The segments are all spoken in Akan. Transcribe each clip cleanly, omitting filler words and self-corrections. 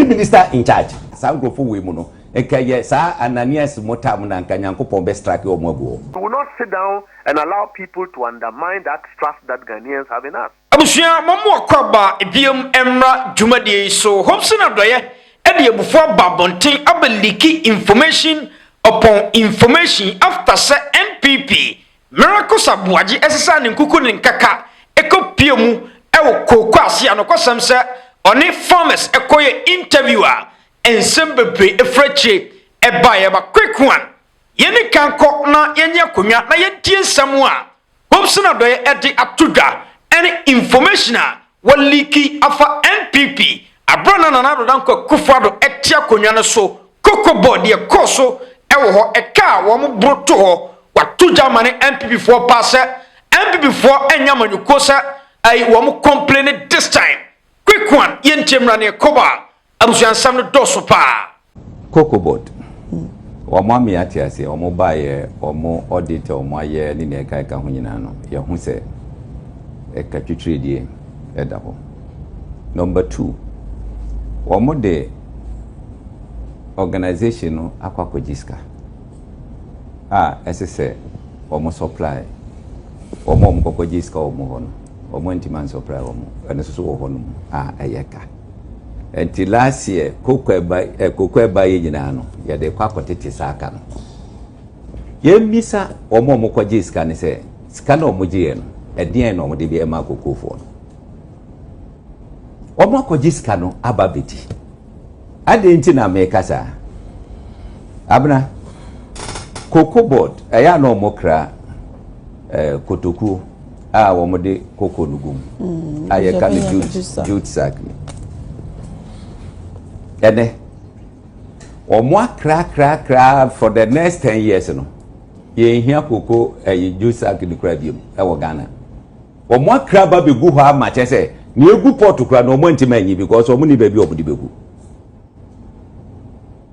minister in charge sangrofo we mu no ekaye sa Ananias motam na nkanyankopon be strike omoabuo. We will not sit down and allow people to undermine that trust that Ghanaians have in us. Abusia mamu akwaba ebiem emra dwumadi so Hopeson Adorye ede before babonten abeliki information upon information after say NPP miracle aboagye esesa ne nkuku ne nkaka ekopiemu ewo kokwa ase anokwasam se oni farmers ekoye interviewer ensembebre efreche ebaye ba quick one yeni kanko na yenya konwa na yentie nsam a Hopeson Adorye ede atodwa any information waliki afa NPP abrana na nado danko kufuado etia konwa no so koko board ye koso ewo ho eka wo mo broto ho watodwa mane NPP for pass NPP for enya manyuko sa ai wo mo complain this time quick one yentemra ne koba abusuan sam no doso pa Cocoa board wo mo amiati ase wo mo baye wo mo auditor wo mo aye ni ne kai ka ho nyina no ye hu se eka twitredie edaho. Number 2 wo mo de organization no akwakojiska SSA wo mo supply wo mo mkokojiska wo mo hono wo mo ntiman supply wo mo ene so wo hono eyeka enti last year kokwa ba ye nyina no ye de kwakotete saka no ye misa wo mo mkokojiska ne se sika no mo giye no edien no mo de bi e ma kokofo no wo mo kojiska no ababeti ade nti na mekasa abna cocoa board eya no mokra kotoku wo mo de cocoa nugum aye kan jute sack ene o mo kra for the next 10 years no ye hia cocoa jute sack ni kra biem e wo Ghana o mo kra ba begu ho ama chese ni egu port kra no mo ntima anyi because o mo ni ba bi o mo di begu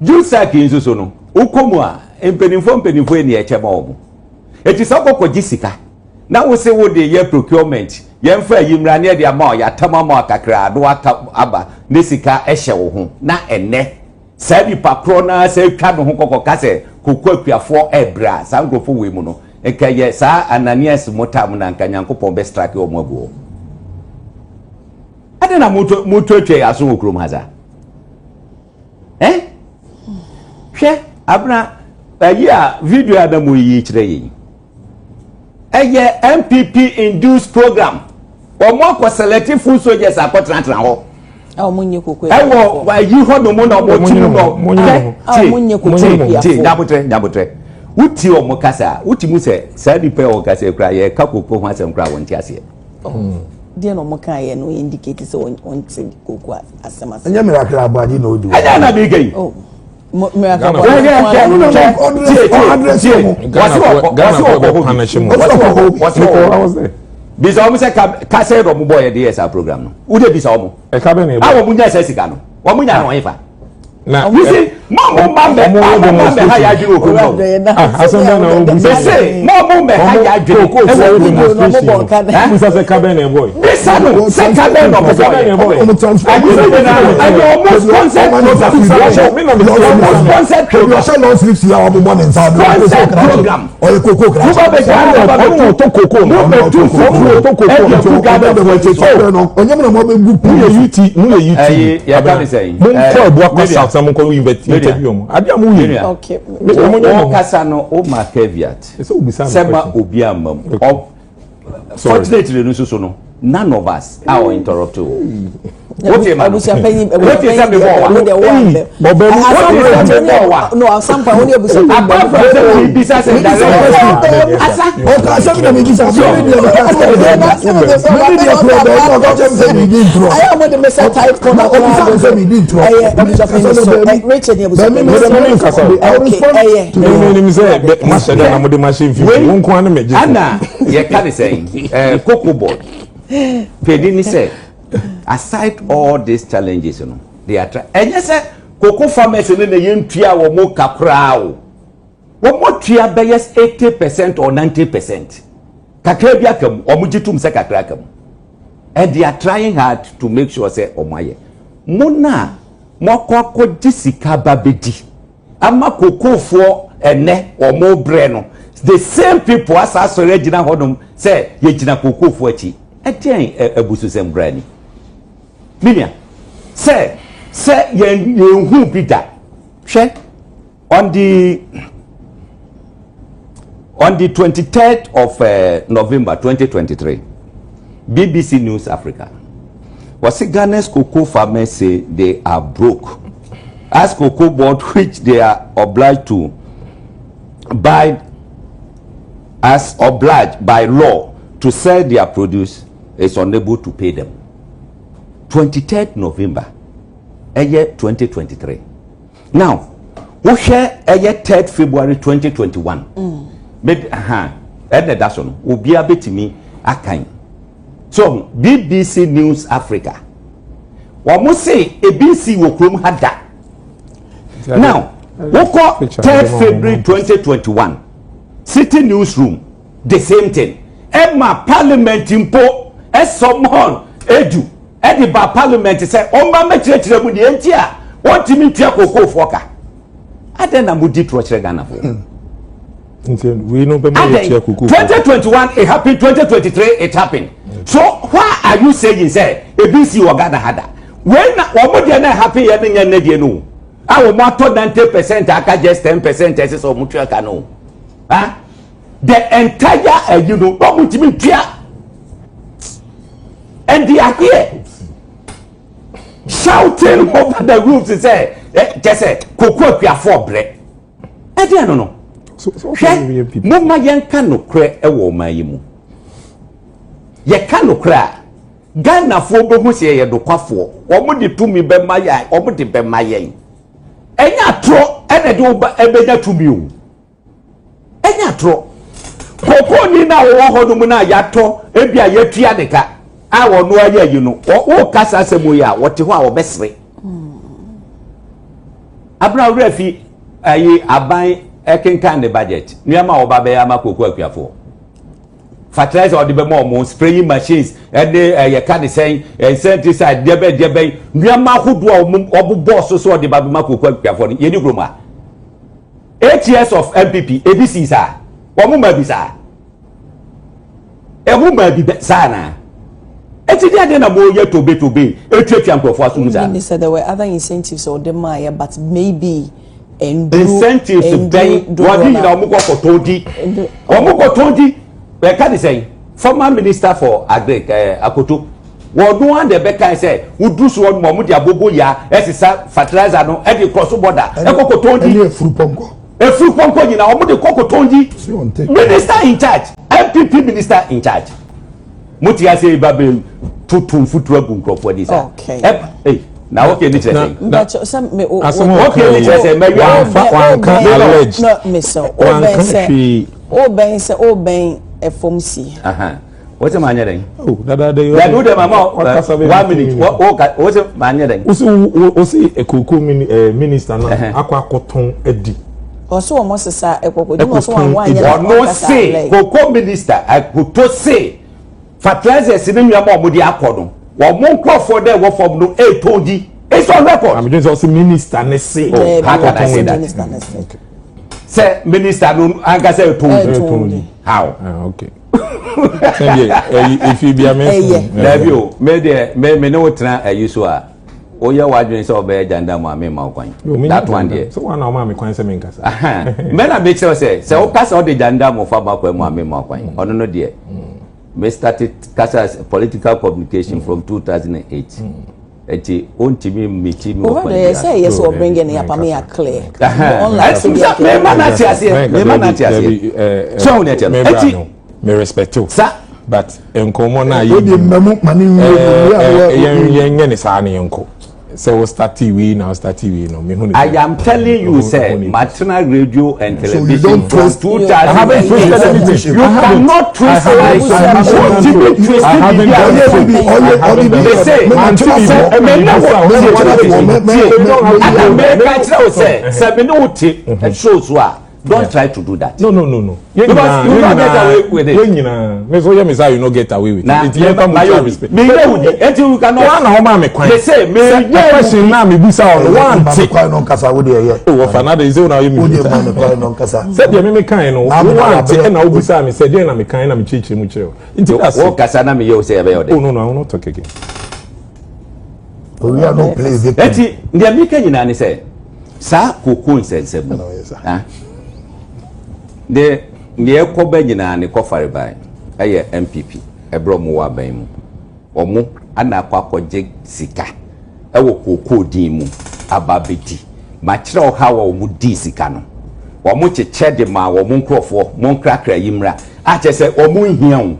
jute sack nso so no ukomu a empenifo eni echema omo eti sakoko gisika na wo se wo de ye procurement ye mfa yimra ne de ama ya tamama akakra do aba ne sika ehye wo ho na enne sabi pakro na se twa no ho kokka se kokko akuafo ebra sangrofo we mu no ekaye sa Ananias motam na nkanyankopon be strike omo abuo ade na moto atwe aso okrom haza hwe abna video adamu yi kire yi eye NPP induced program o mo ko selective full soldiers akotrantran ho munye kokwe ewo wa yi ho no mo na mo timu no munye kokwe nyabotre uti o mo kasa uti mu se sa bi pe o kasa kra ye ka kokko ho asem kra won ti ase die no mo kan ye no indicate se on ti kokko asema anya miracle aboagye no do anya na bi gei Bisa omo se ka se ro mo boy dey esa program no wo dey bisa omo e ka be na e bo awo munya se sika no wo munya no yifa na we say mo me ha ya ju okun no asonda na o se say mo me ha ya ju okun bisa se ka be na boy bisa no se ka be no boy o transfer I almost concept program no sleeps ya o mo in south program o e koko kra so be ga to koko no to koko onye mo be gu mu ye ya ka be say mo ko bo akwa some ko interview mo abia mo yiri okay mo kasa no o ma caveat sema obi amam fortunately no so no none of us are interrupted what am I abusia penyi what is that no asampa woni abusia apart from say bisa say asa o ka so me bisa so me I am the message type for that abusia penyi so Richard abusia penyi ana ye can say cocoa board pedini say aside all these challenges you know they are and yes cocoa farmers in the yentua wo mo kakra wo mo tua bayes 80% or 90% kakra bi akam o mo gitum se kakra akam and they are trying hard to make sure say omaye mona mokoko jisika babedi ama kokofo ene omo bre no the same people as asore gina hodom say ye gina kokofo achi etian abusu sem brani minia say ye hu bida hwe on the 23rd of November 2023 BBC News Africa was Ghana's cocoa farmers say they are broke as cocoa board which they are obliged to buy as obliged by law to sell their produce is unable to pay them. 23rd November 2023. Now we share 3rd February 2021 made that's on obi abetimi akan. So BBC News Africa wọ́n say ABC wọ kurom hada. Now wọ́kọ́ 3rd February 2021 City Newsroom the same thing Emma Parliament impo someone edu ediba Parliament say ọmọ mẹ́tìrẹ́tìrẹ́ mu ni enti a wọ́n ti mi tia koko foka adan na mu di trọchire Ghana for. We know 2021 it happened, 2023 it happened. So why are you saying say ABC or Ghana hada? When omo na happy yen yen na no. I will more 90% aka just 10% ese so mutu aka no. Huh? The entire you know omutimi tia. And they are here shouting over the roofs to say just say kokwa kwa for bread. I don't know. So mama yanka no kre ewo mayimu ye ka no kra Ghana fo bohu se ye dokwafo omo de tumi be maya omo de be mayen enya tro ene de oba ebenya tumi o enya tro koko ni na wo ho no mu na yato ebia yatua deka a wo no aya yi no wo kasa asemo ya wote ho a wo besre abra refi ayi aban ekenkan the budget niama oba be ama koko akuafo fertilizer odi be mo spraying machines and ye ka de say insecticide de be niama hodo obo so odi ba be ma koko akuafo ye ni groma 8 years of NPP ABC sa omo ma bi sa ebu ma bi sa na eti dia na mo ye tobe etuatua nkofo aso sa. Minister, there were other incentives or the but maybe incentives to pay what you know Omukotondi we can say former minister for agric Akoto what do one the beka say who do so one momu dia bobo ya esisa fertilizer no e dey cross border Ekokotondi e furu ponko nyina omu de Kokotondi minister in charge NPP minister in charge muti ase babe tutum futu abu nkrofo dis okay hey now okay ni say but some okay ni say me one can allege no miss Oben FOMC what's a man then oh that they do them mama 1 minute what's a man then osi ekoko minister na akwa koton edi oso omo sesa ekoko di mo so wan no say koko minister Akoto say fertilizers ni nwa mo di akodo wo mo for there wo from no e tondi it's on record. I'm just also minister ne say how can I say that okay. Say minister no anga say tondi how okay if you be a man Levio me no tra ayiso a oye wadwen say obey janda mo ame ma kwan that one there so one na ma me kwan say me nkasa me na make sure say o kasa o de janda mo fa ma kwan mo ame ma kwan ono no there me started Kasa's political communication from 2008 eti ontimi mitimi over there say yes or bring any up me clear me man so eti me respect you sir but enkomo na ye yen ne sa na yenko so we start TV now me I am telling you say Martina radio and television so you don't trust 2000 I haven't twisted anything you cannot twist Don't try to do that. No. Because you don't get away with it. Me so you no get away with it. It's my respect. Me know you cannot. They say me question na me bisa on one thing. Oh, Fernando is now you me. Said me kan no. One thing na obisa me said na me kan na me chichi mu chiro. Inti that's. Wo kasa na me you say be Oh no, I will not talk again. We are not playing victim. Eti ndia mi kan nyina ne say sa kokon sense mu. Ah. De ekoba nyina ne kofare bai. Eye NPP. Ebro mu wa ban mu. Omo ana akwakoje sika. Ewo kokon din mu ababedi. Ma kire ha wa omu di sika no. Omo cheche de ma wo mu nkrofo, mo nkrakra yimra. A chese omu hia wo.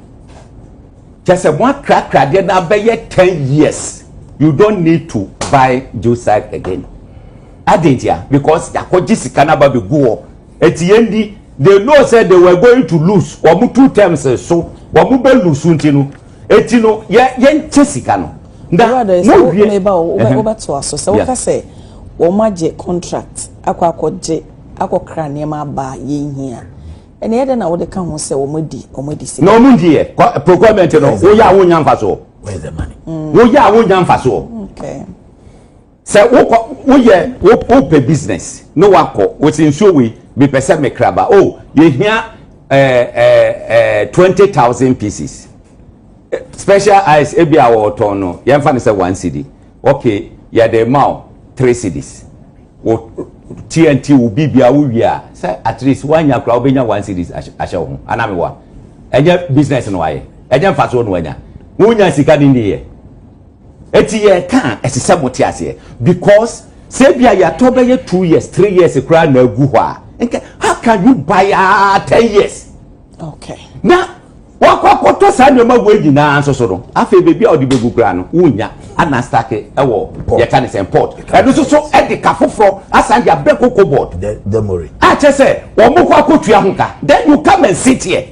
Just one crack na be 10 years. You don't need to buy juice side again. Adentia because yakoji sikana ba be go. Etiendi they know said they were going to lose. Omu 2 terms so omu be lose ntinu. Etino ye nchesika no. Nda no meba oba to aso se woka say wo maje contract akwakoje akokra niam aba ye hia. And the other now they come and say, Omodi. No, Mundi, procurement, no, ya won yan faso. Where's the money? Ya won yan faso. Okay. Say, wo pay business. No one call, which in show we be percent me craba. Oh, you hear 20,000 pieces. Special eyes, ebi our tono. Yan fan say 1 CD. Okay, ya the amount 3 CDs. TNT will be bia say at least 1 year crowd benya 1 series asho aname wa enye business no waye enye faso no wanya wonya sika din dey eti ye kan esese mote ase because say bia ya to be 2 years 3 years crowd na agu ho a how can you buy 10 years? Okay, na wakwakoto sa nneema we nyina nsoso no afa bebi a odibegu kra no wonya ana stack ewo ye kan import edo so e de kafoforo asan dia break board the mori a chese wo mo kwa kotua honka then you come and sit here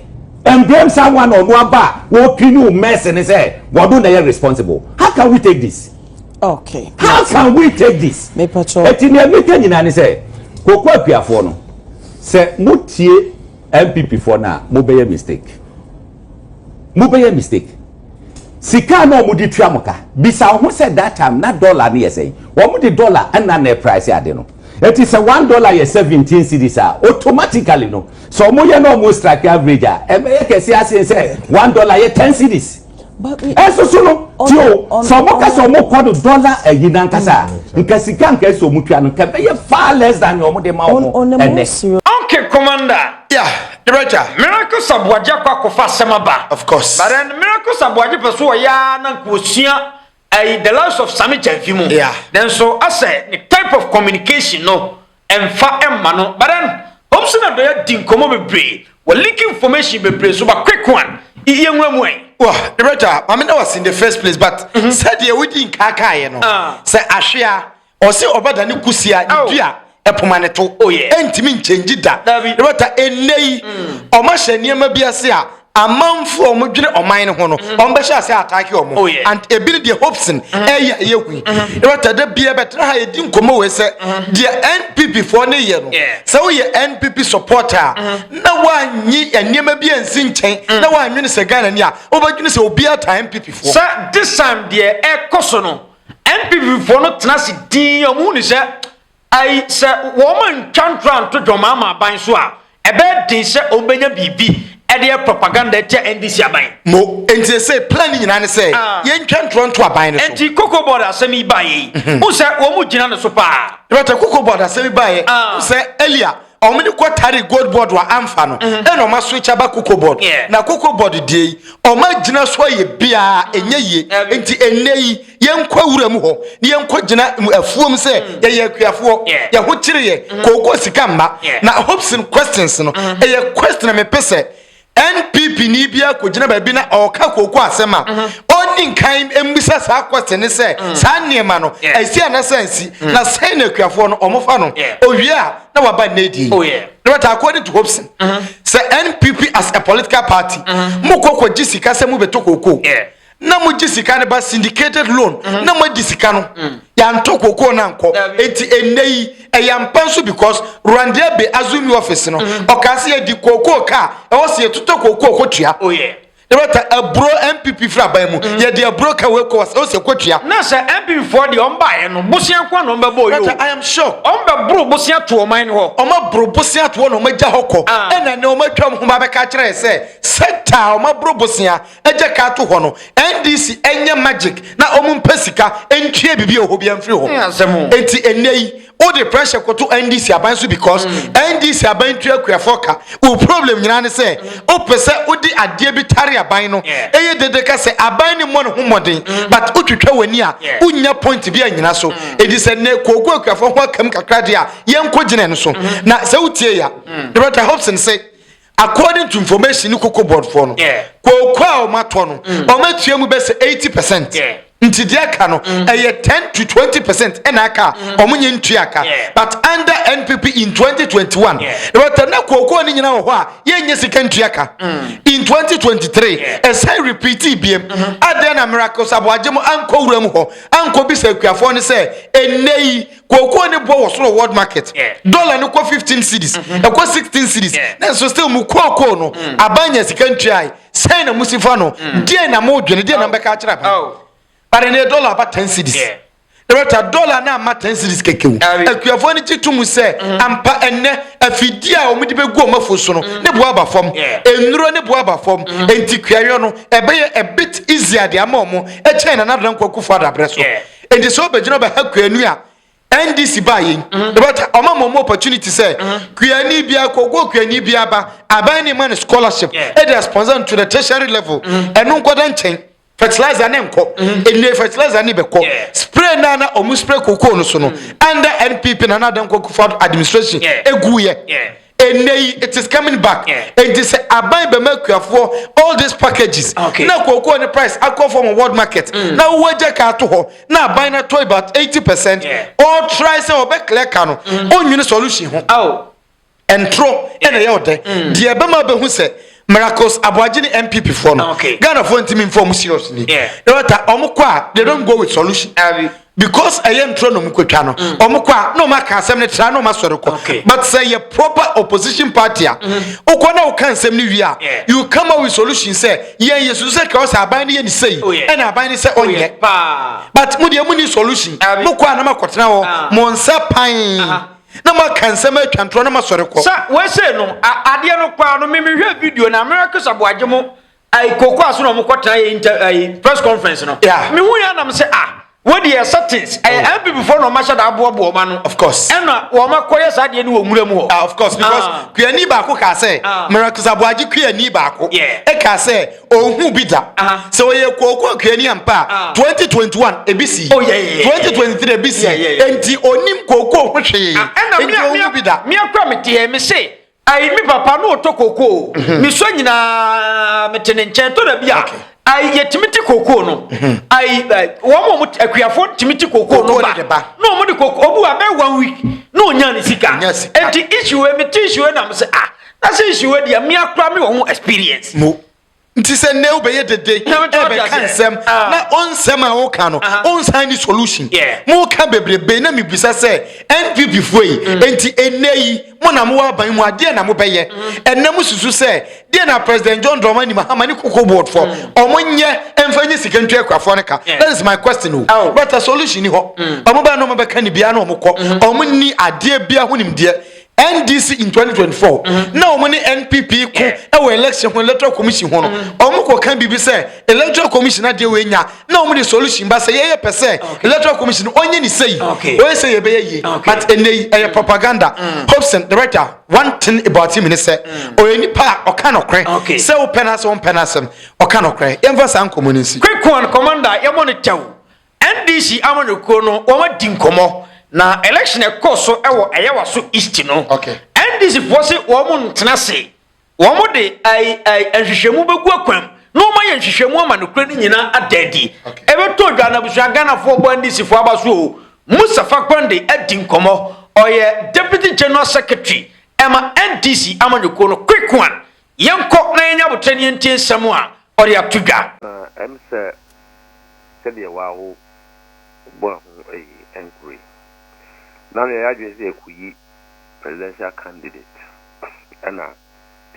and blame someone on one bar wo kinu mess and say what do they responsible? How can we take this? Okay, how can we take this? Me pacho etini emeka nyina ne say kokwa apiafo no say mutie MPP for na mo be mistake. Sika no mudi tuamuka bisa who said that time na dollar na say wo mudi dollar and na price ade no it is $1 is 17 cedis automatically no so mo ye no mo strike average e be kesi ase say $1 ye 10 cedis but so no tio so mo ka so mo kodo dollar ayina nkasa nka sika nka so mo tua no ka be ye far less than yo mo de ma wo okay commander yeah Director, Miracle Sabuaje kwa kofa semaba. Of course. But then Miracle Sabuaje peso ya na kusia the loss of Sami Chanfimu. Yeah. Then so I say the type of communication no emfa emma no. But then Hopeson Adorye din komo bebre. We leak information bebre so ba quick one. Iye nwemwe. Well, Director, I mean that was in the first place but said ye we din kaka ye no. Say ahwea or say obada ni kusia dua epomaneto entimi nchenji da Director enei omahye niema biase a amanfo omodwene oman ne ho no ombehye ase attack omo and ebiri de Hopeson eya yehu Director da bia betra ha edi nkomo we se de NPP for ne ye no se wo ye NPP supporter na wanyi niema bia nsi nchen na wanwene se Ghana ni a obadwene se obi ata NPP for so this time de ekoso no NPP for no tenasi din omu ni se I say woman chantran to Jomama Bansua. A bed din say obenya bibi. Edia propaganda te NDC aban. Mo enti say planning na say yen chantran to aban so. Enti cocoa board asemi baye. Who say wo mu gina no so pa. Right cocoa board asemi baye. Who say earlier omini kwatari gold board wa amfa no e no ma switch aba cocoa board na cocoa board dey o ma gina so ye bia enye ye enti enei yenkwa wura mu ho ne yenkwa gina afuom se ye akuafo ye ho kire ye kogo sika mba na Hopeson questions no e ye question me pese NPP ni bia ko gina ba bi na oka kogo asema oni nkan embisa sa question se sa niema no esi anasansi na sai na akuafo no omofa no owia na waba nedi but according to Hopeson say NPP as a political party mo kokko gisika se mo beto kokko na mo jisika ne ba syndicated loan na mo jisika no ya nto koko na nko enti enei eyampanso because Rwanda be azumi office no okase ye di koko ka e wo se tuto koko kotua oh yeah But a bro NPP fra bamu ye de broker we ko o se kotua na se NPP for the on buy no bosia kwa no mbebo yo I am sure on be bro bosia to o man ho o ma bro bosia to no magya hokọ ena ne o ma twam ho ba be ka kire se seta o ma bro bosia eje ka to ho no NDC enye magic na o mu mpesika entue bibi o ho bia mfiri ho enti enei all the pressure ko to NDC abanso because NDC abantu akuafoka o problem nyina ne se o pese o di ade bi tare aban no eye dede ka se aban ni mo no homoden but otwetwa wani a unya point bi anyina so edi se ne kogo akuafo ho akam kakra de a yenko gine no so na se utie ya Dr. Hopeson say according to information ni koko board for no koko a o mato no o matua mu be se 80% nti dia ka no 10 to 20% enaka omunye ntuaka but under NPP in 2021 but na koko ni nyina ho a yenye sika ntuaka in 2023 as I repeat biem adena miracles aboagye mo anko wuram ho anko bi sakuafo ne se enei koko ni bo wo so world market dollar ni ko 15 cedis e ko 16 cedis na so still mu koko no abanya sika ntuai sai na musifa no die na mo dwene die na mbeka kira pa but in a dollar about 10 cedis. There was a dollar now, about 10 cedis. If you have only to say, Ampa and Fidia or Midibe Goma for Sono, the Boaba form, and run a Boaba form, and Ticriano, a bit easier, the Amomo, a chain another uncle father breast. And the sober general Hakuania. NDC buying, but a more opportunity say, Kuyanibia, Kogo, Kuyanibia, Abani man scholarship, a sponsor to the tertiary level, and no good chain. Fertilizer name ko enne fertilizer ni be ko spray na omu spray koko no so no under NPP na dan ko for administration eguye enne it is coming back and this aban be makuafo all these packages na koko ni price akọ from world market na woje ka to ho na aban na to about 80% all try say obekle ka no onwini solution ho entro ene ye ode de be ma be hu se miracles aboagye ni NPP for no Ghana for ntimi inform seriously water omukwa they don't go with solution because I am trying to mukotwa no omukwa no maka asem ne tra no masore ko but say a proper opposition party ukona ukan asem ni wi you come up with solution say yen yesu say ka o say aban ni say and aban ni say onye but mu de mu ni solution mukwa na makotena wo monsa pan na ma kansema atwantro na masore ko sa we say no ade no kwa no me hwe video na miracles aboagye mo ai koko aso no mo kwota press conference no me hu ya na me say what the settings I before no masha da abo ma no of course and wo makoye sa de ni wo nwura mu ho of course because kuani ba ko ka say miracles aboagye kuani ba ko e ka say ohun bi da so ye koko kuani ampa 2021 ebisi 2023 ebisi enti onim koko hwehwe and bi da me akwa me tie me say ai mi papa no to koko mi so nyina metene nchen to da bia ai yetimiti koko no ai wo mo akuafo timiti koko no ba no mo de koko obu abe 1 week no nya ne sika enti issue me issue na me say na say issue dia me akra me wo experience mo nti se ne obeye dede ebe kansem na onsem a wo ka no onsan ni solution mo ka bebrebe na mebisa se NPP foi enti enei mo na mo aban mu ade na mo beye enam susu se de na President John Dramani Mahama ni koko board for omonye emfanyi sikantu akwafo ne ka that is my question but a solution ni ho omo ba no mo be ka ni bia na omo ko omo ni ade bia honim de NDC in 2024 na omoni NPP ko e election when electoral commission ho no omko kan bibi say electoral commission ade we nya na omoni solution ba say ye pese electoral commission onye ni say we say ye be ye but ene propaganda Hopeson director one thing about him ni say o eni pa o kan okre say o penance on penance o kan okre emfa san community quick one commander ye monitor NDC amoniko no o ma dinkomo na election course so ewo ayawa so east no NDC force wo mo ntena se wo mo de ai ahwehwemu begu akwam no ma ye ahwehwemu ama no kura ni nyina adadi ebe to dwa na busua Ghana for bo NDC for abaso Musafa Kwande adi nkomo oye deputy general secretary ema NDC amanyoko no quick one yenko na yenya botani enti nsam a ori atudwa em se said the wow, bon, a inquiry. Now the address a kui presidential candidate. And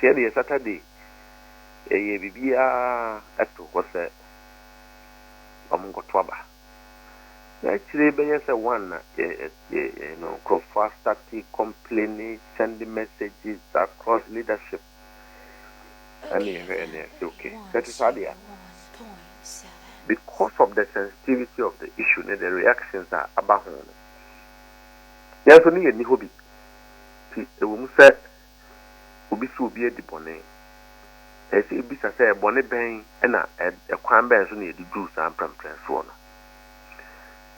tell you Saturday, a BBA at was a Twaba. Actually, there's a one, started complaining, sending messages across leadership. And okay, that is idea. Because of the sensitivity of the issue, the reactions are about home. There's only a new hobby. The woman said, Ubi so be a depone. As if this a bonnet bang and a crime bench on the juice and preference one.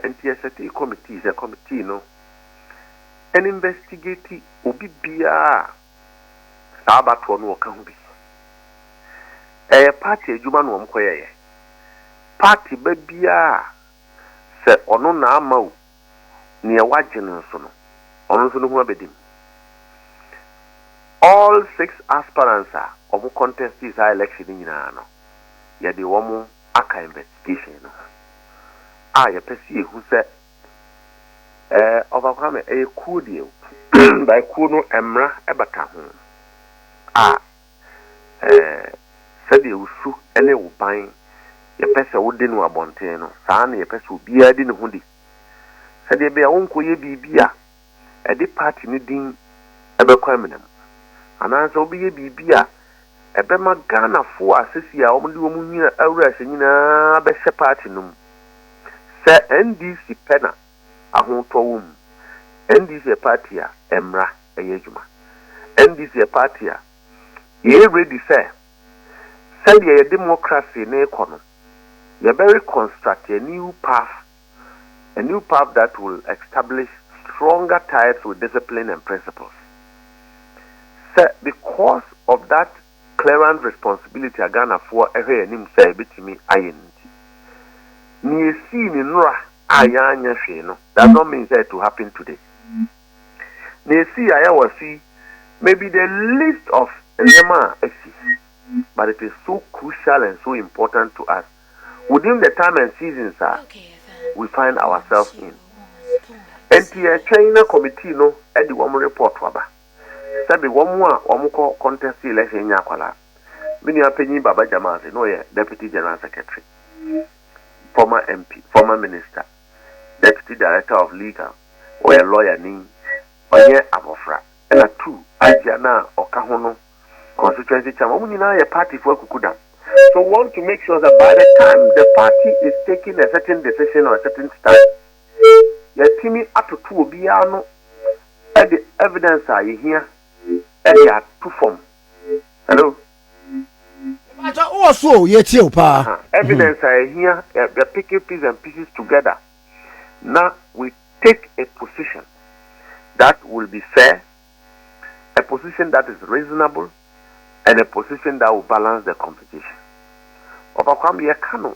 And TST committee is a committee, no. And investigate Ubi Bia Sabat one will come be. A party, Juman won't quay. Party babia said, Ono na mau near Wagen sono. Ono sono who bedim. All 6 aspirants are of contest this election in Yano. Yet the woman aka investigation. I perceive who said, overcome a coup deal by Kuno Emra Ebatahu. Said you shoot any buying a person who didn't want Bonteno, Sani a person be a dinner hoodie. Said there be a uncle ye be beer, a deep party needing a bequeminum. And answer be a beer, a bema Ghana for Assissia, only woman, a rush in a best partinum. Sir NDC Penna, a home for whom NDC party, Emra, a yejuma. NDC party, ye ready, sir. Send ye democracy in economy. You very construct a new path that will establish stronger ties with discipline and principles. So, because of that clearance responsibility, Ghana for every name say between me, I ni seen in Ra, ayanya sheno. That don't mean that to happen today. Ni see, I was see, maybe the list of Yama but it is so crucial and so important to us. Within the time and seasons we find ourselves in. NTA China committee no at the one report waba. Sabi one more contest election yakwala. Many opinion Baba Jamasi, no Deputy General Secretary, former MP, former Minister, Deputy Director of Legal, or a lawyer name, or abofra. And a 2, Ajana or Kahono. Constituency chairman, a party for Kukuda. So we want to make sure that by the time the party is taking a certain decision or a certain stand, the team up to 2 biano at the evidence are here and they are to form. Hello? Also, yet you pa. Evidence are here, they're picking pieces and pieces together. Now we take a position that will be fair, a position that is reasonable, and a position that will balance the competition. Overcome ye cano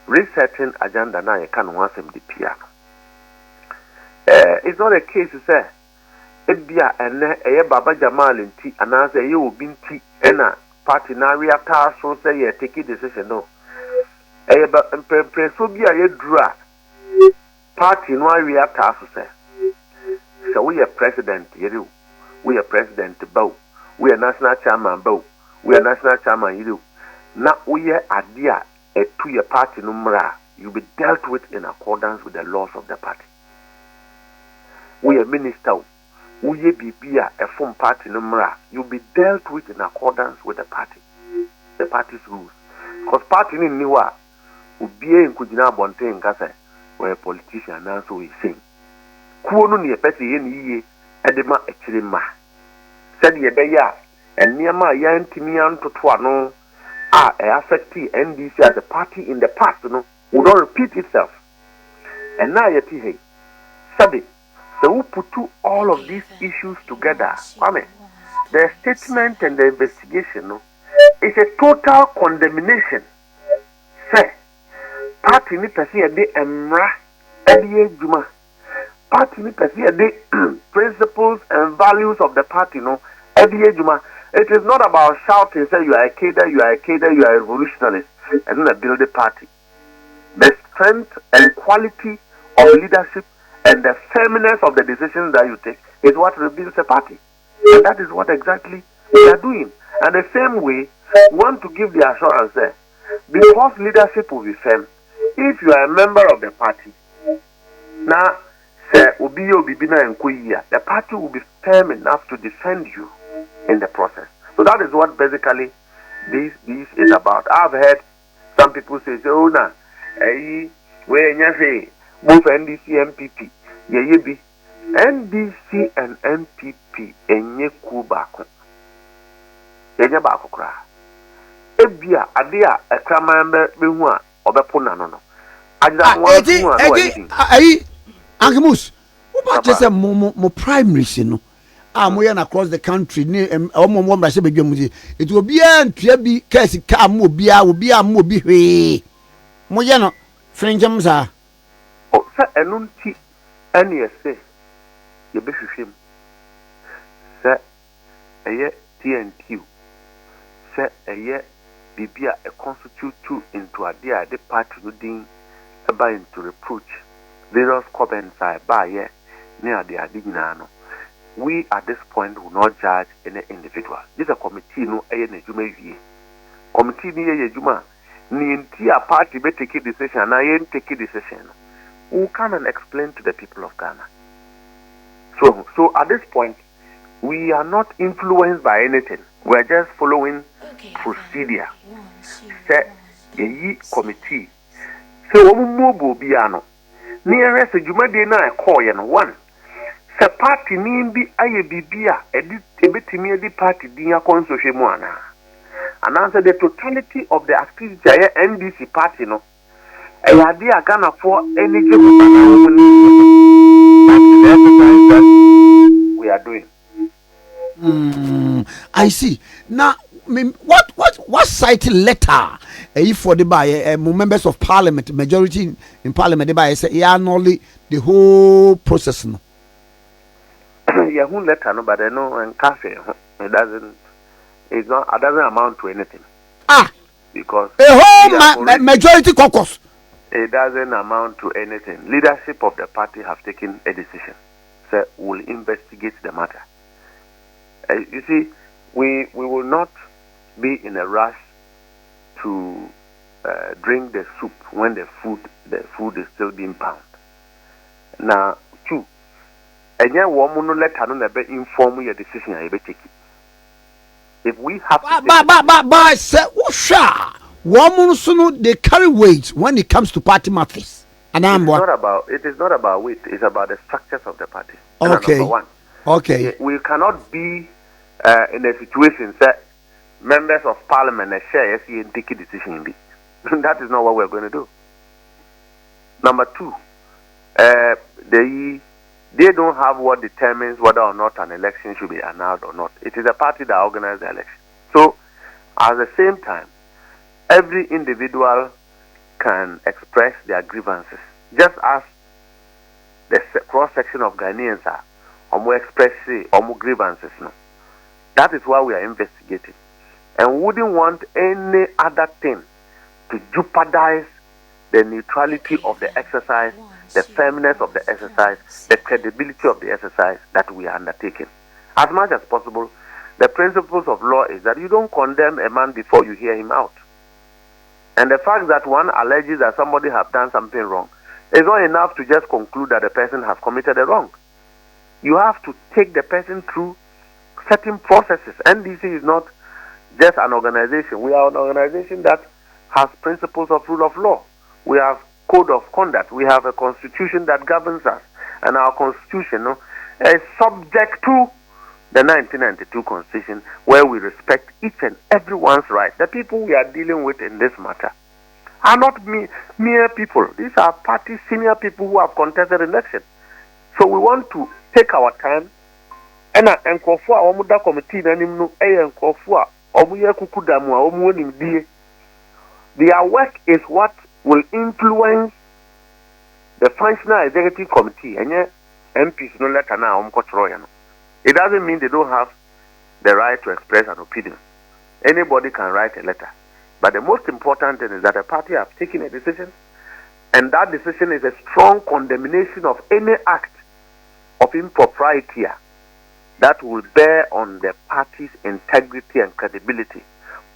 resetting agenda now you can want some piano. It's not a case to say it be a Baba Jamal in tea and answer you will be tea and a party now reactor so say you take a decision. No, so be a draw party no reactor so say. So we are president, you we are president bow. We are national chairman, bow. We are national chairman, you. Now we are idea a 2-year party numera. You be dealt with in accordance with the laws of the party. We are minister. We be a form party numera. You be dealt with in accordance with the party's rules. Because party in Niwa will be in Kujina Bonte in Kasa, where a politician now so is saying. Kuonu ni pesi ye edema echirima. Said ye beya and Niama Yantimian to Tuano affect NDC as a party in the past, will not repeat itself. And now yet he said so we put all of these issues together. Amen. The statement and the investigation is a total condemnation. Say party ni pesi ade emra ade juma. Party ni pesi ade principles and values of the party ade juma. It is not about shouting, say you are a cadre, you are a cadre, you are a revolutionist, and then build a party. The strength and quality of leadership and the firmness of the decisions that you take is what reveals a party. And that is what exactly we are doing. And the same way, we want to give the assurance there. Because leadership will be firm, if you are a member of the party, now, the party will be firm enough to defend you in the process. So that is what basically this is about. I've heard some people say, oh, no, both NDC MPP, be NDC and MPP, enye kubako. Enye bako kra. Ebia, adia, ekramambe, bewa, obepona no. Ankimus, what just a more primaries, you know. I'm across the country near it will be a be Cassie Cam will be a movie. Moyano, Frenchams are. Oh, sir, and nunti, any say, you be him. Sir, a year TNQ. Sir, a year Bibia a constitute two into a dear the party within a bind to reproach. Various comments are by near the Adignano. We at this point will not judge any individual. This is a committee no any Juma. Committee near Juma. Nintia party be take a decision and I ain't take a decision. Who come and explain to the people of Ghana? So at this point, we are not influenced by anything. We are just following procedure. Say a committee. So Omumobo Biano. Nearest a Juma de na call and one. Se party nimbi aye bibia edit ebetimi di party dinya konsohwe mu ana. And answer the totality of the activity aye NDC party no. Ayade agana for energy we are doing. I see. Now what cited letter if for the by members of parliament majority in parliament by say yeah only the whole process no. Yeah, who letter no, but I know and cafe it doesn't amount to anything. Because a whole majority caucus. It doesn't amount to anything. Leadership of the party have taken a decision. So we'll investigate the matter. You see, we will not be in a rush to drink the soup when the food is still being pounded. Now, two. And yeah, woman no let her know be inform your decision and you be take it. If we have but say woman so they carry weight when it comes to party matters. And it is not about weight, it's about the structures of the party. Okay. Number one. Okay. We cannot be in a situation that members of parliament share and take a decision. That is not what we're going to do. Number two, they don't have what determines whether or not an election should be annulled or not. It is a party that organizes the election. So, at the same time, every individual can express their grievances. Just as the cross-section of Ghanaians are, express grievances. No. That is why we are investigating. And wouldn't want any other thing to jeopardize the neutrality of the exercise, the firmness of the exercise, the credibility of the exercise that we are undertaking. As much as possible, the principles of law is that you don't condemn a man before you hear him out. And the fact that one alleges that somebody has done something wrong is not enough to just conclude that the person has committed a wrong. You have to take the person through certain processes. NDC is not just an organization. We are an organization that has principles of rule of law. We have code of conduct. We have a constitution that governs us. And our constitution is subject to the 1992 constitution, where we respect each and everyone's right. The people we are dealing with in this matter are not mere people. These are party senior people who have contested election. So we want to take our time and for our committee their work is what will influence the functional executive committee. And yeah, MPs no letter now. It doesn't mean they don't have the right to express an opinion. Anybody can write a letter. But the most important thing is that the party have taken a decision And that decision is a strong condemnation of any act of impropriety that will bear on the party's integrity and credibility.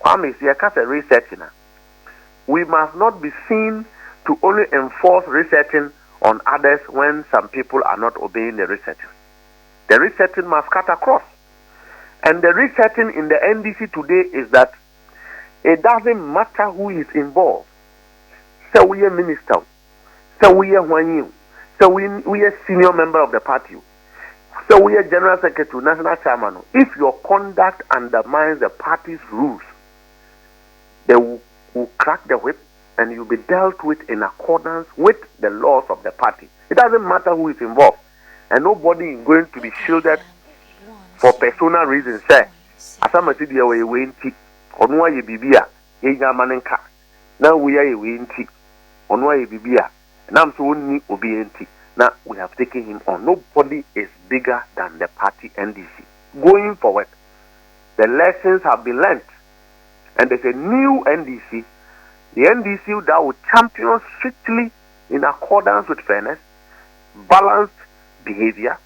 Kwame, researching. We must not be seen to only enforce researching on others when some people are not obeying the researching. The researching must cut across. And the researching in the NDC today is that it doesn't matter who is involved. So we are minister, so we are one, so we are senior member of the party, so we are general secretary, national chairman. If your conduct undermines the party's rules, they will crack the whip and you'll be dealt with in accordance with the laws of the party. It doesn't matter who is involved, and nobody is going to be shielded for personal reasons. Say, asamati dia we wenti, onu aye bibia, ye nyamanenka. Now we are wenti, onu aye bibia. Now so ni obienti. Now we have taken him on. Nobody is bigger than the party NDC. Going forward, the lessons have been learnt, and there's a new NDC. The NDC that will champion strictly in accordance with fairness, balanced behavior,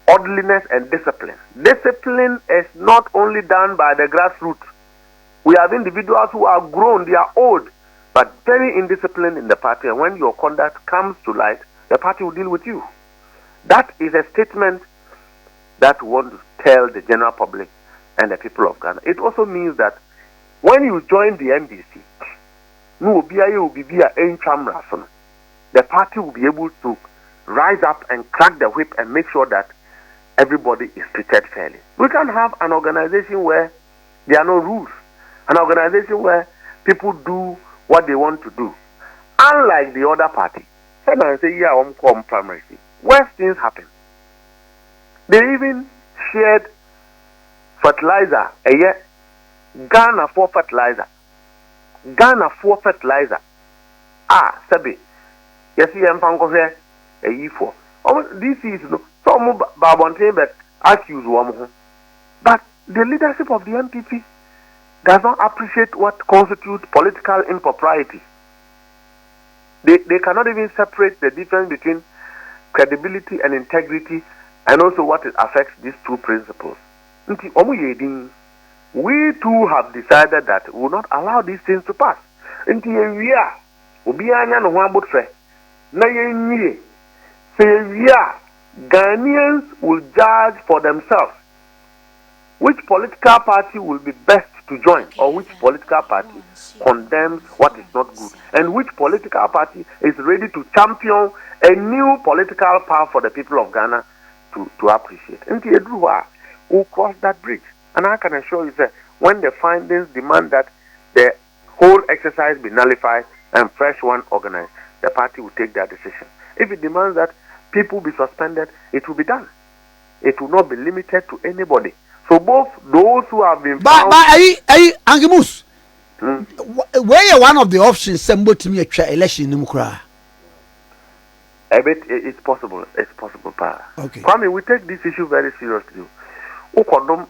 orderliness, and discipline. Discipline is not only done by the grassroots. We have individuals who are grown, they are old, but very indisciplined in the party. And when your conduct comes to light, the party will deal with you. That is a statement that we want to tell the general public and the people of Ghana. It also means that when you join the NDC, the party will be able to rise up and crack the whip and make sure that everybody is treated fairly. We can have an organization where there are no rules, an organization where people do what they want to do. Unlike the other party, when I say, yeah, I'm come primary, where things happen. They even shared fertilizer, Ghana for fertilizer. Ghana for fertilizer. Sabi. Yes, I'm going to say a year for. This is no some Babonte but accuse one. But the leadership of the NPP does not appreciate what constitutes political impropriety. They cannot even separate the difference between credibility and integrity, and also what it affects these two principles. We too have decided that we will not allow these things to pass. Ghanaians will judge for themselves which political party will be best to join, or which political party condemns what is not good, and which political party is ready to champion a new political power for the people of Ghana to appreciate. And we'll cross that bridge. And I can assure you that when the findings demand that the whole exercise be nullified and fresh one organized, the party will take that decision. If it demands that people be suspended, it will be done. It will not be limited to anybody. So both those who have been found... Angimus, where one of the options sembo to me a election in Mukra? It's possible. It's possible, pa. Okay. Kwame, we take this issue very seriously. Ukodom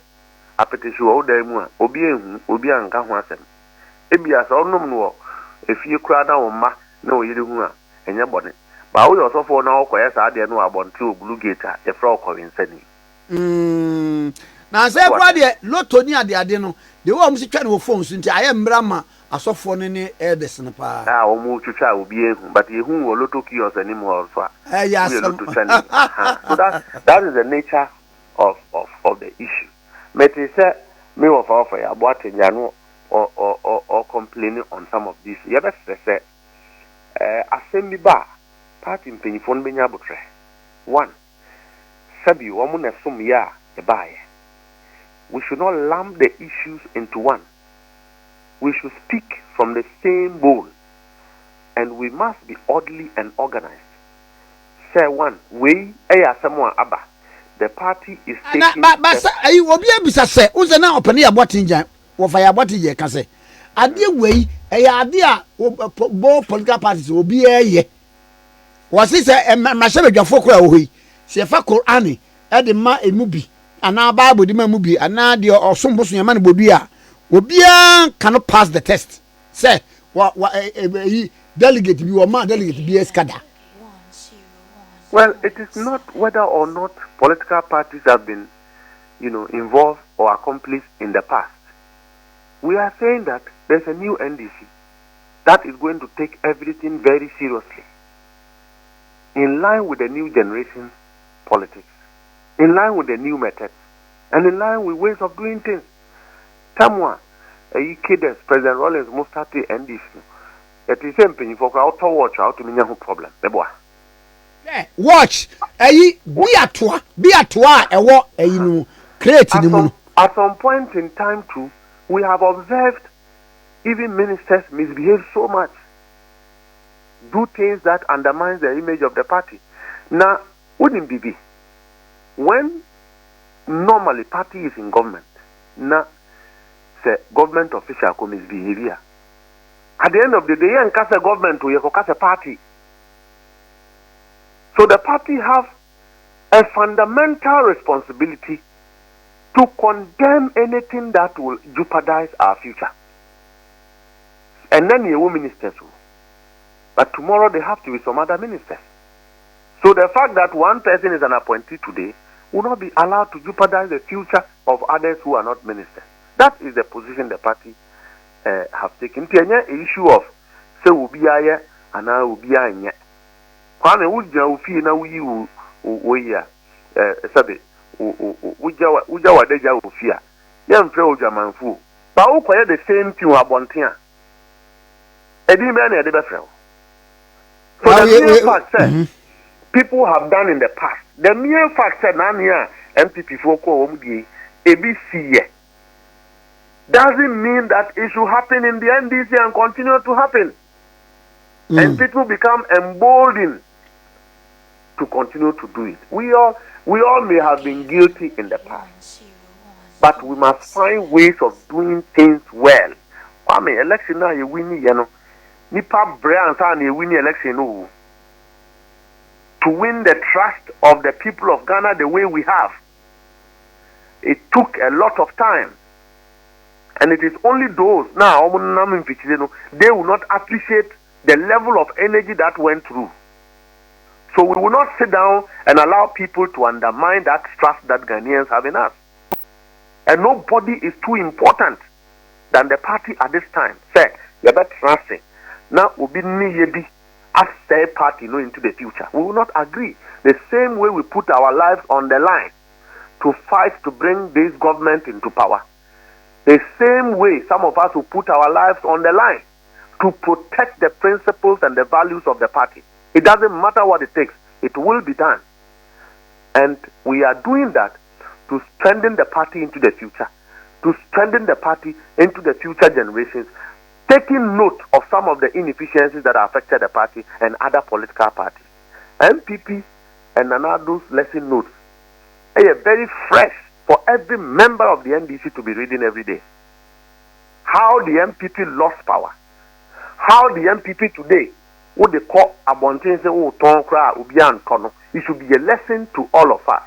apetition o demu a obi anka ho asem. Ebia so onom no efie kura na wo ma na oyiri hu a enye bone. Ba wo yosofo na okoye sa ade no abonte obulu gate a e fra okowe nsani. Na say kwa de loto ni ade no de wo msi twa ne wo phone so nti aye mbra ma asofo ne elders ne pa. O mu twitwa obi ehu, but ehu wo loto kiosk ani mo also a. So that is the nature of the issue. But he said, me of offer about or complaining on some of these. You better say, assembly bar, party in Penifon Benyabutre. One, Sabi, woman as some ya, a buy. We should not lump the issues into one. We should speak from the same bowl, and we must be orderly and organized. Say one, we, someone abba. The party is taking... But you will be able to say, who's an opening about India, or fire what you can say. Idea way, idea, both political parties will be a year. Was this a Masha Foka away? Say, Fako Annie, Edema a movie, and now Bible, the movie, and now the or some person, will be cannot pass the test. Say, what the delegate bi o ma delegate bi eskada. Well, it is not whether or not political parties have been, involved or accomplished in the past. We are saying that there's a new NDC that is going to take everything very seriously, in line with the new generation politics, in line with the new methods, and in line with ways of doing things. Tamwa, a kid as President Rollins most start the NDC. It is something for auto watch out to me problem. Watch, be at create at some point in time too, we have observed even ministers misbehave so much, do things that undermines the image of the party. Now, wouldn't be when normally party is in government, now say government official come misbehavior. At the end of the day, you can't say government to you a party. So the party have a fundamental responsibility to condemn anything that will jeopardize our future. And then you ministers. But tomorrow there have to be some other ministers. So the fact that one person is an appointee today will not be allowed to jeopardize the future of others who are not ministers. That is the position the party have taken. The issue of say ubiya and now ubiya. Kwame uja ufi na uya sabe uja wadeja ufia ya mfre uja manfu ba ukoye the same thing abonten edi me na ede befre. So the mere fact said people have done in the past, the mere fact said na here NPP for ko omdie ABC doesn't mean that it should happen in the NDC and continue to happen. And people become emboldened to continue to do it. We all may have been guilty in the past, but we must find ways of doing things well. I mean, election now you win, nipa brand and you win election to win the trust of the people of Ghana the way we have. It took a lot of time, and it is only those now they will not appreciate the level of energy that went through. So we will not sit down and allow people to undermine that trust that Ghanaians have in us. And nobody is too important than the party at this time. Say, you better trust it. Now, we be needy as a party into the future. We will not agree. The same way we put our lives on the line to fight to bring this government into power. The same way some of us will put our lives on the line to protect the principles and the values of the party. It doesn't matter what it takes. It will be done. And we are doing that to strengthen the party into the future, to strengthen the party into the future generations, taking note of some of the inefficiencies that have affected the party and other political parties. NPP and Nanado's lesson notes are very fresh for every member of the NDC to be reading every day. How the NPP lost power. How the NPP today, what they call abontin say it should be a lesson to all of us.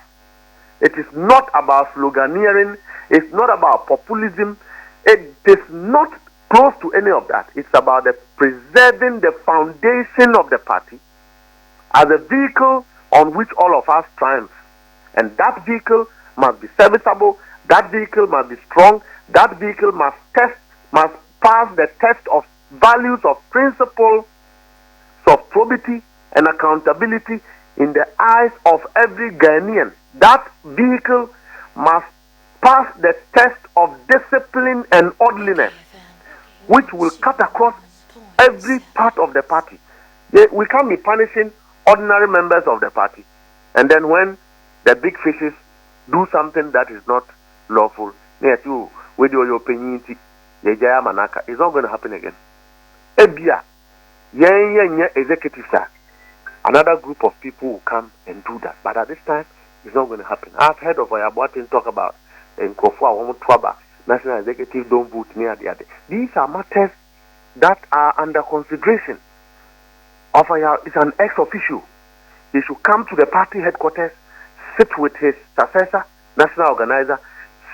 It is not about sloganeering, it's not about populism, it is not close to any of that. It's about preserving the foundation of the party as a vehicle on which all of us triumph. And that vehicle must be serviceable, that vehicle must be strong, that vehicle must pass the test of values, of principles, of probity and accountability in the eyes of every Ghanaian. That vehicle must pass the test of discipline and orderliness, which will cut across every part of the party. We can't be punishing ordinary members of the party, and then when the big fishes do something that is not lawful, it's not going to happen again. Ebia, executives, another group of people will come and do that. But at this time, it's not going to happen. I've heard of Ayabuatin talk about National Executive don't vote near the other. These are matters that are under consideration. It's an ex-official. He should come to the party headquarters, sit with his successor, national organizer,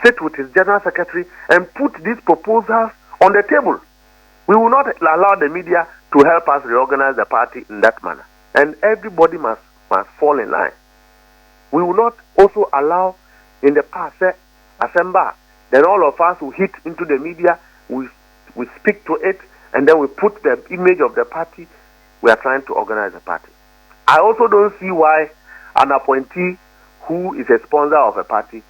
sit with his general secretary, and put these proposals on the table. We will not allow the media to help us reorganize the party in that manner. And everybody must fall in line. We will not also allow in the past, assemble, then all of us will hit into the media, we speak to it, and then we put the image of the party. We are trying to organize a party. I also don't see why an appointee who is a sponsor of a party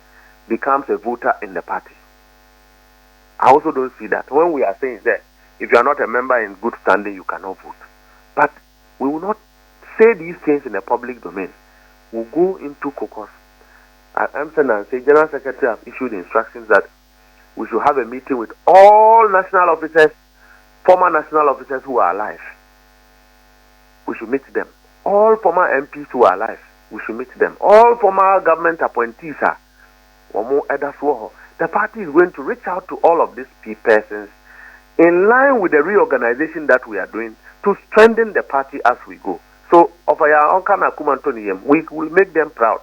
becomes a voter in the party. I also don't see that. When we are saying that if you are not a member in good standing, you cannot vote. But we will not say these things in the public domain. We'll go into caucus. I'm saying and say, General Secretary have issued instructions that we should have a meeting with all national officers, former national officers who are alive. We should meet them. All former MPs who are alive, we should meet them. All former government appointees are. The party is going to reach out to all of these persons in line with the reorganization that we are doing to strengthen the party as we go. So, we will make them proud.